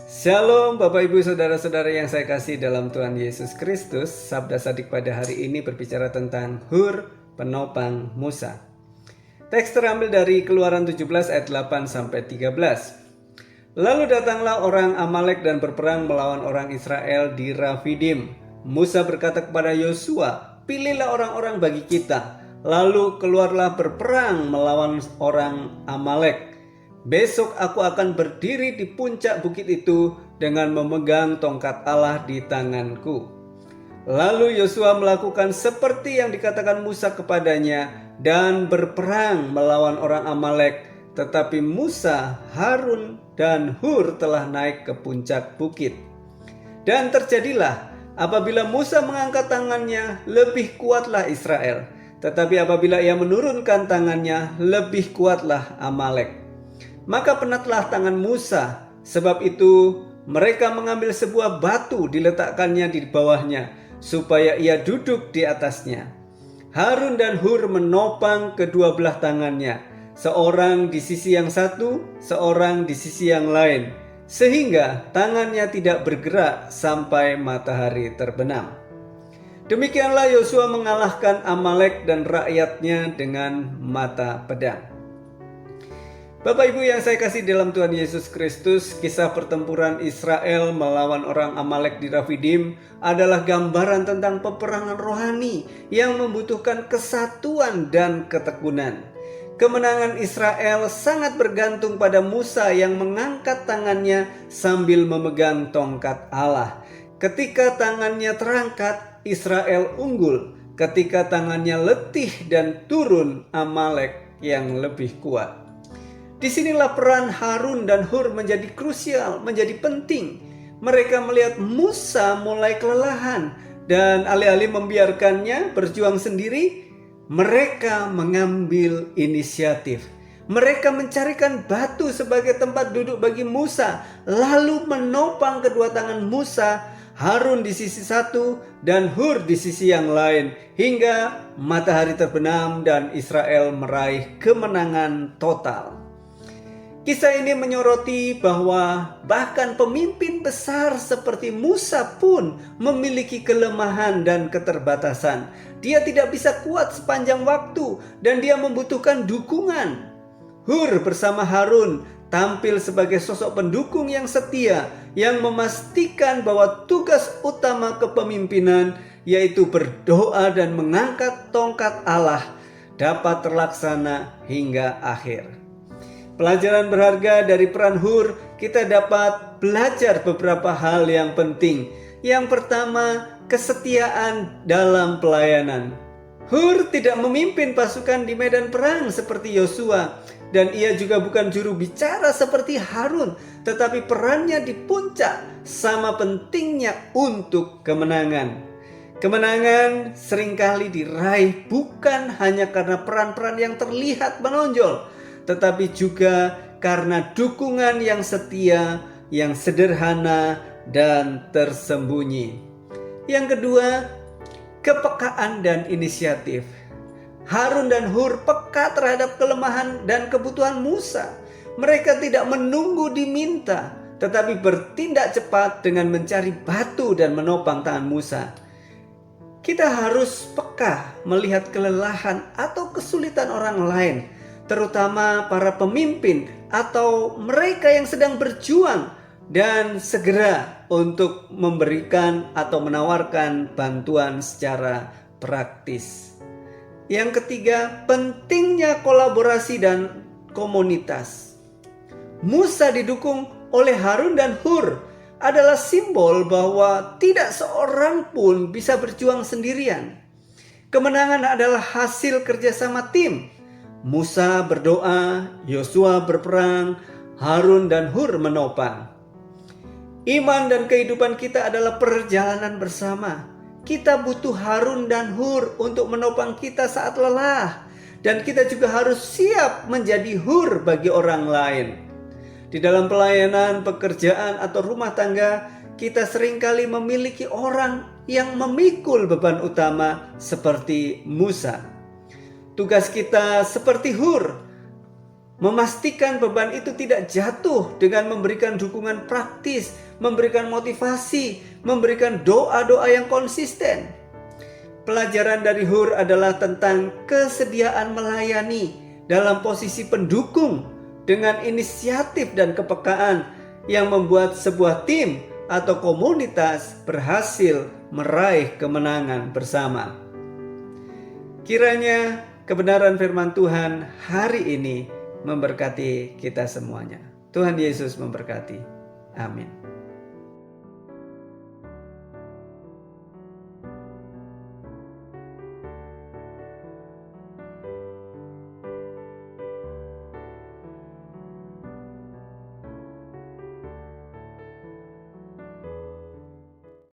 Shalom Bapak Ibu Saudara-saudara yang saya kasih dalam Tuhan Yesus Kristus. Sabda Sadik pada hari ini berbicara tentang Hur, penopang Musa. Teks terambil dari Keluaran 17 ayat 8-13. Lalu datanglah orang Amalek dan berperang melawan orang Israel di Rafidim. Musa berkata kepada Yosua, "Pilihlah orang-orang bagi kita, lalu keluarlah berperang melawan orang Amalek. Besok aku akan berdiri di puncak bukit itu dengan memegang tongkat Allah di tanganku." Lalu Yosua melakukan seperti yang dikatakan Musa kepadanya dan berperang melawan orang Amalek. Tetapi Musa, Harun, dan Hur telah naik ke puncak bukit. Dan terjadilah apabila Musa mengangkat tangannya, lebih kuatlah Israel. Tetapi apabila ia menurunkan tangannya, lebih kuatlah Amalek. Maka penatlah tangan Musa, sebab itu mereka mengambil sebuah batu diletakkannya di bawahnya, supaya ia duduk di atasnya. Harun dan Hur menopang kedua belah tangannya, seorang di sisi yang satu, seorang di sisi yang lain, sehingga tangannya tidak bergerak sampai matahari terbenam. Demikianlah Yosua mengalahkan Amalek dan rakyatnya dengan mata pedang. Bapak Ibu yang saya kasih dalam Tuhan Yesus Kristus, kisah pertempuran Israel melawan orang Amalek di Rafidim adalah gambaran tentang peperangan rohani yang membutuhkan kesatuan dan ketekunan. Kemenangan Israel sangat bergantung pada Musa yang mengangkat tangannya sambil memegang tongkat Allah. Ketika tangannya terangkat, Israel unggul. Ketika tangannya letih dan turun, Amalek yang lebih kuat. Disinilah peran Harun dan Hur menjadi krusial, menjadi penting. Mereka melihat Musa mulai kelelahan dan alih-alih membiarkannya berjuang sendiri, mereka mengambil inisiatif. Mereka mencarikan batu sebagai tempat duduk bagi Musa, lalu menopang kedua tangan Musa, Harun di sisi satu dan Hur di sisi yang lain, hingga matahari terbenam dan Israel meraih kemenangan total. Kisah ini menyoroti bahwa bahkan pemimpin besar seperti Musa pun memiliki kelemahan dan keterbatasan. Dia tidak bisa kuat sepanjang waktu dan dia membutuhkan dukungan. Hur bersama Harun tampil sebagai sosok pendukung yang setia yang memastikan bahwa tugas utama kepemimpinan, yaitu berdoa dan mengangkat tongkat Allah, dapat terlaksana hingga akhir. Pelajaran berharga dari peran Hur, kita dapat belajar beberapa hal yang penting. Yang pertama, kesetiaan dalam pelayanan. Hur tidak memimpin pasukan di medan perang seperti Yosua, dan ia juga bukan juru bicara seperti Harun, tetapi perannya di puncak sama pentingnya untuk kemenangan. Kemenangan seringkali diraih bukan hanya karena peran-peran yang terlihat menonjol, tetapi juga karena dukungan yang setia, yang sederhana, dan tersembunyi. Yang kedua, kepekaan dan inisiatif. Harun dan Hur peka terhadap kelemahan dan kebutuhan Musa. Mereka tidak menunggu diminta, tetapi bertindak cepat dengan mencari batu dan menopang tangan Musa. Kita harus peka melihat kelelahan atau kesulitan orang lain, terutama para pemimpin atau mereka yang sedang berjuang, dan segera untuk memberikan atau menawarkan bantuan secara praktis. Yang ketiga, pentingnya kolaborasi dan komunitas. Musa didukung oleh Harun dan Hur adalah simbol bahwa tidak seorang pun bisa berjuang sendirian. Kemenangan adalah hasil kerjasama tim. Musa berdoa, Yosua berperang, Harun dan Hur menopang. Iman dan kehidupan kita adalah perjalanan bersama. Kita butuh Harun dan Hur untuk menopang kita saat lelah. Dan kita juga harus siap menjadi Hur bagi orang lain. Di dalam pelayanan, pekerjaan, atau rumah tangga, kita seringkali memiliki orang yang memikul beban utama seperti Musa. Tugas kita seperti Hur, Memastikan beban itu tidak jatuh dengan memberikan dukungan praktis, memberikan motivasi, memberikan doa-doa yang konsisten. Pelajaran dari Hur adalah tentang kesediaan melayani dalam posisi pendukung dengan inisiatif dan kepekaan yang membuat sebuah tim atau komunitas berhasil meraih kemenangan bersama. Kiranya kebenaran firman Tuhan hari ini memberkati kita semuanya. Tuhan Yesus memberkati. Amin.